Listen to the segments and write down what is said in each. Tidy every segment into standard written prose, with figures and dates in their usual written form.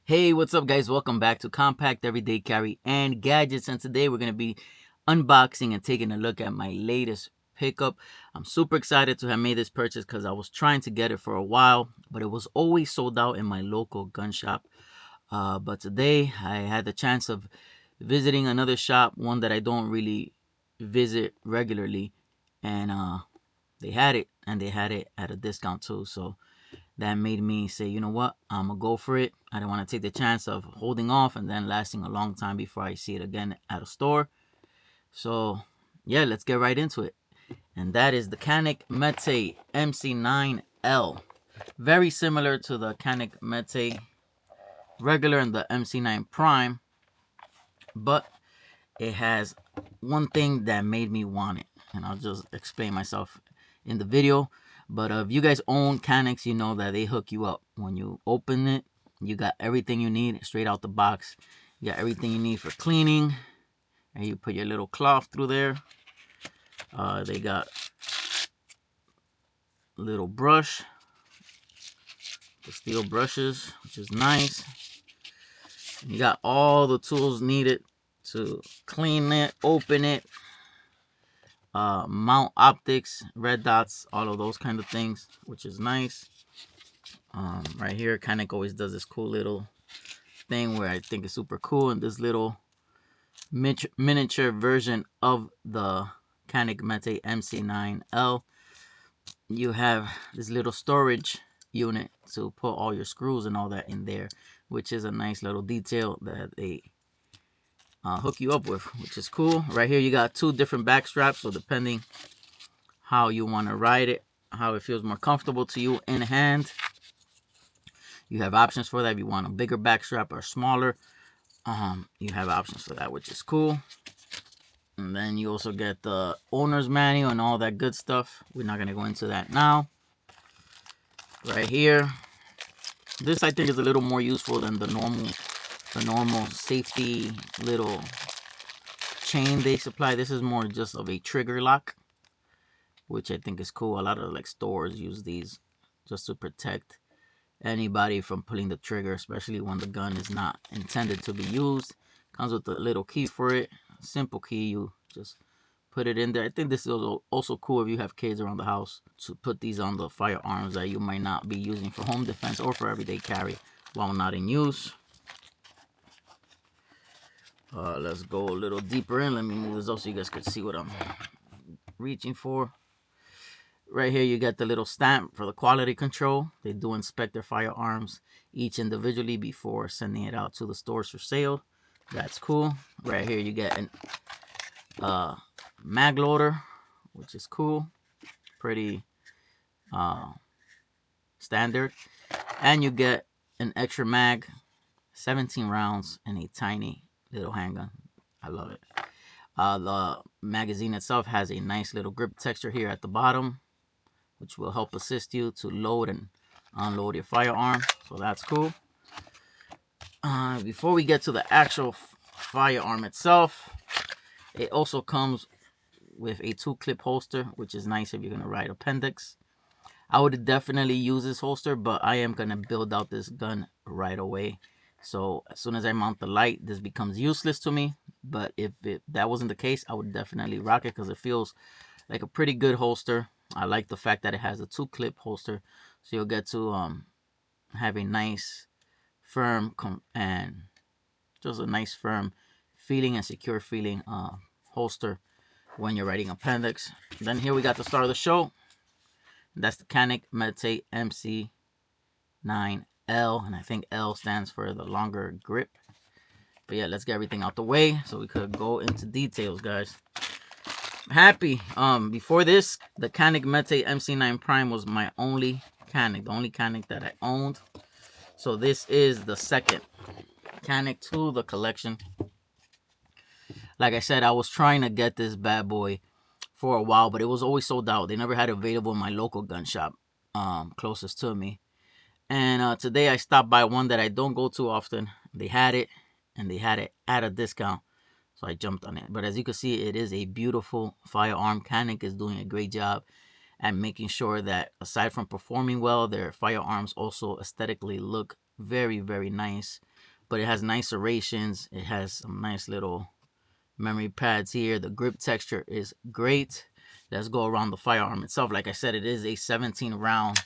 Hey, what's up, guys? Welcome back to Compact Everyday Carry and Gadgets. And today we're going to be unboxing and taking a look at my latest pickup. I'm super excited to have made this purchase because I was trying to get it for a while, but it was always sold out in my local gun shop. But today I had the chance of visiting another shop, one that I don't really visit regularly, and they had it, and they had it at a discount too. So that made me say, you know what, I'm gonna go for it. I don't want to take the chance of holding off and then lasting a long time before I see it again at a store. So yeah, let's get right into it. And that is the Canik Mete MC9L. Very similar to the Canik Mete regular and the MC9 Prime, but it has one thing that made me want it, and I'll just explain myself in the video. But if you guys own Caniks, you know that they hook you up. When you open it, you got everything you need straight out the box. You got everything you need for cleaning, and you put your little cloth through there. They got little brush, the steel brushes, which is nice. You got all the tools needed to clean it, open it, mount optics, red dots, all of those kind of things, which is nice. Right here, Canik always does this cool little thing where I think is super cool, and this little miniature version of the Canik Mete MC9L, you have this little storage unit to put all your screws and all that in there, which is a nice little detail that they hook you up with, which is cool. Right here you got two different back straps, so depending how you want to ride it, how it feels more comfortable to you in hand, you have options for that. If you want a bigger back strap or smaller, you have options for that, which is cool. And then you also get the owner's manual and all that good stuff. We're not going to go into that now. Right here, this I think is a little more useful than the normal safety little chain they supply. This is more just of a trigger lock, which I think is cool. A lot of like stores use these just to protect anybody from pulling the trigger, especially when the gun is not intended to be used. Comes with a little key for it, simple key. You just put it in there. I think this is also cool if you have kids around the house, to put these on the firearms that you might not be using for home defense or for everyday carry while not in use. Let's go a little deeper in. Let me move this up so you guys can see what I'm reaching for. Right here, you get the little stamp for the quality control. They do inspect their firearms each individually before sending it out to the stores for sale. That's cool. Right here, you get an mag loader, which is cool. Pretty standard. And you get an extra mag, 17 rounds, and a tiny little handgun. I love it. The magazine itself has a nice little grip texture here at the bottom, which will help assist you to load and unload your firearm. So that's cool. Before we get to the actual firearm itself, it also comes with a 2-clip holster, which is nice if you're going to ride appendix. I would definitely use this holster, but I am going to build out this gun right away. So as soon as I mount the light, this becomes useless to me. But if that wasn't the case, I would definitely rock it because it feels like a pretty good holster. I like the fact that it has a 2-clip holster, so you'll get to have a nice, firm, and just a nice, firm feeling and secure feeling holster when you're riding appendix. Then here we got the star of the show. That's the Canik Mete MC9L, and I think L stands for the longer grip. But yeah, let's get everything out the way so we could go into details, guys. Happy. Before this, the Canik Mete MC9 Prime was my only Canik, the only Canik that I owned. So this is the second Canik to the collection. Like I said, I was trying to get this bad boy for a while, but it was always sold out. They never had it available in my local gun shop closest to me. And today I stopped by one that I don't go to often. They had it, and they had it at a discount. So I jumped on it. But as you can see, it is a beautiful firearm. Canik is doing a great job at making sure that aside from performing well, their firearms also aesthetically look Very, very nice. But it has nice serrations. It has some nice little memory pads here. The grip texture is great. Let's go around the firearm itself. Like I said, it is a 17 round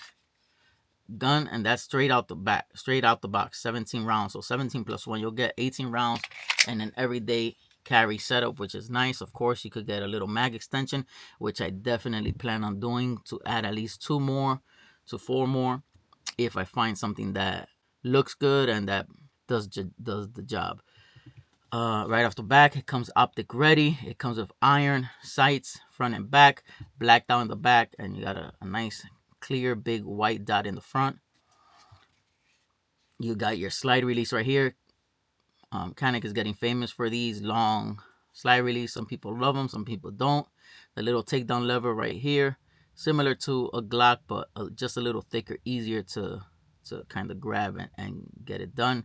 gun, and that's straight out the back, straight out the box. 17 rounds. So 17 plus 1, you'll get 18 rounds and an everyday carry setup, which is nice. Of course, you could get a little mag extension, which I definitely plan on doing, to add at least 2 more to 4 more if I find something that looks good and that does the job. Right off the back, it comes optic ready. It comes with iron sights front and back, blacked out in the back, and you got a nice clear big white dot in the front. You got your slide release right here. Canik is getting famous for these long slide release. Some people love them, some people don't. The little takedown lever right here, similar to a Glock, but just a little thicker, easier to kind of grab and get it done.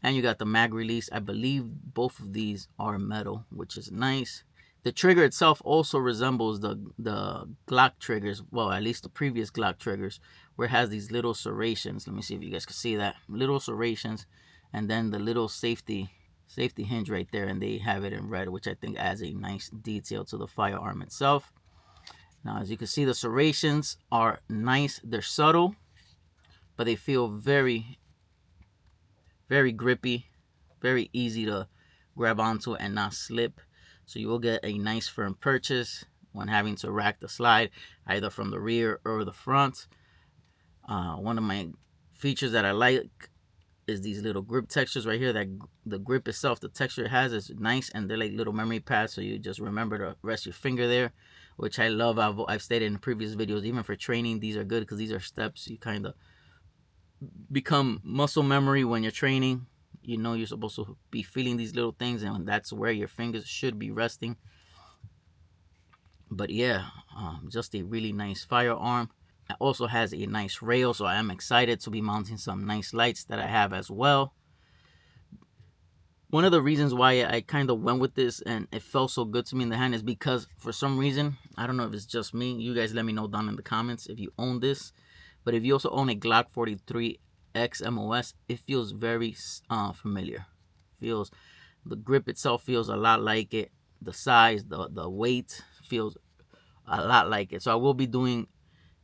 And you got the mag release. I believe both of these are metal, which is nice. The trigger itself also resembles the Glock triggers. Well, at least the previous Glock triggers, where it has these little serrations. Let me see if you guys can see that. Little serrations, and then the little safety hinge right there, and they have it in red, which I think adds a nice detail to the firearm itself. Now, as you can see, the serrations are nice. They're subtle, but they feel very, very grippy, very easy to grab onto and not slip. So you will get a nice firm purchase when having to rack the slide, either from the rear or the front. One of my features that I like is these little grip textures right here. That the grip itself, the texture it has is nice, and they're like little memory pads, so you just remember to rest your finger there, which I love. I've stated in previous videos, even for training, these are good because these are steps. You kind of become muscle memory when you're training. You know you're supposed to be feeling these little things, and that's where your fingers should be resting. But yeah, just a really nice firearm. It also has a nice rail, so I am excited to be mounting some nice lights that I have as well. One of the reasons why I kind of went with this and it felt so good to me in the hand is because for some reason, I don't know if it's just me, you guys let me know down in the comments if you own this, but if you also own a Glock 43X MOS, it feels very familiar. The grip itself feels a lot like it. The size, the weight feels a lot like it. So I will be doing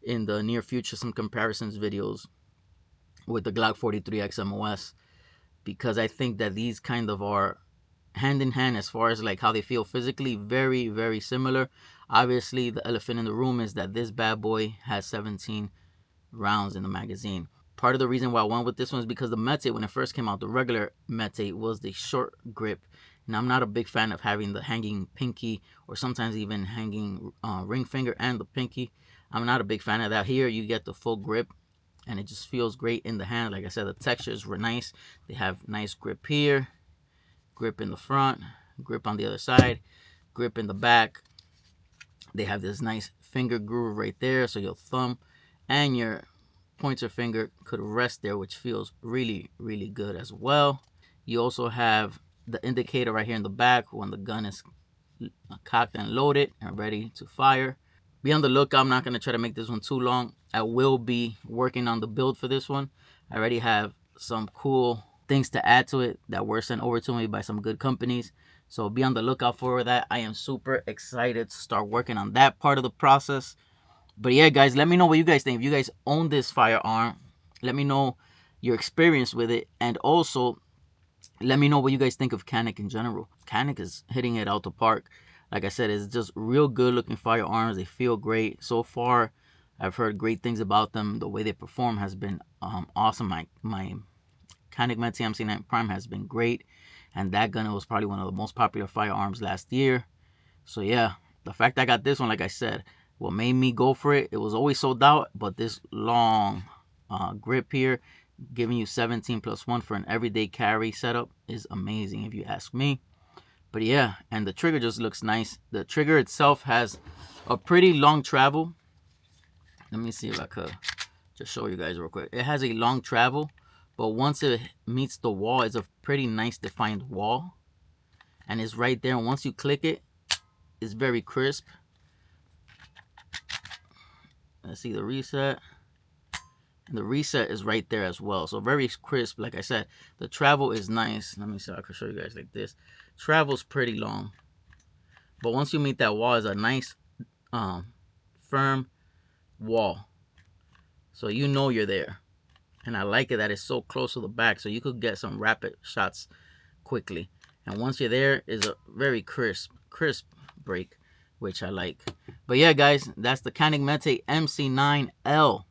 in the near future some comparisons videos with the Glock 43X MOS, because I think that these kind of are hand in hand as far as like how they feel physically, very, very similar. Obviously, the elephant in the room is that this bad boy has 17 rounds in the magazine. Part of the reason why I went with this one is because the Mete, when it first came out, the regular Mete was the short grip. And I'm not a big fan of having the hanging pinky or sometimes even hanging ring finger and the pinky. I'm not a big fan of that. Here you get the full grip and it just feels great in the hand. Like I said, the textures were nice. They have nice grip here, grip in the front, grip on the other side, grip in the back. They have this nice finger groove right there, so your thumb and your pointer finger could rest there, which feels really, really good as well. You also have the indicator right here in the back when the gun is cocked and loaded and ready to fire. Be on the lookout. I'm not going to try to make this one too long. I will be working on the build for this one. I already have some cool things to add to it that were sent over to me by some good companies. So be on the lookout for that. I am super excited to start working on that part of the process. But yeah, guys, let me know what you guys think. If you guys own this firearm, let me know your experience with it. And also, let me know what you guys think of Canik in general. Canik is hitting it out the park. Like I said, it's just real good looking firearms. They feel great. So far, I've heard great things about them. The way they perform has been awesome. My Canik Mete MC9 Prime has been great. And that gun was probably one of the most popular firearms last year. So yeah, the fact I got this one, like I said, what made me go for it, it was always sold out. But this long grip here, giving you 17 plus 1 for an everyday carry setup is amazing if you ask me. But yeah, and the trigger just looks nice. The trigger itself has a pretty long travel. Let me see if I could just show you guys real quick. It has a long travel, but once it meets the wall, it's a pretty nice defined wall. And it's right there. And once you click it, it's very crisp. Let's see the reset. And the reset is right there as well. So very crisp. Like I said, the travel is nice. Let me see. I can show you guys like this. Travel's pretty long. But once you meet that wall, it's a nice firm wall. So you know you're there. And I like it that it's so close to the back. So you could get some rapid shots quickly. And once you're there, is a very crisp break, which I like. But yeah, guys, that's the Canik Mete MC9L.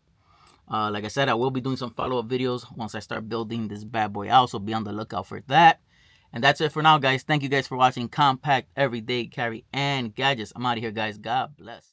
Like I said, I will be doing some follow-up videos once I start building this bad boy out, so be on the lookout for that. And that's it for now, guys. Thank you guys for watching Compact Everyday Carry and Gadgets. I'm out of here, guys. God bless.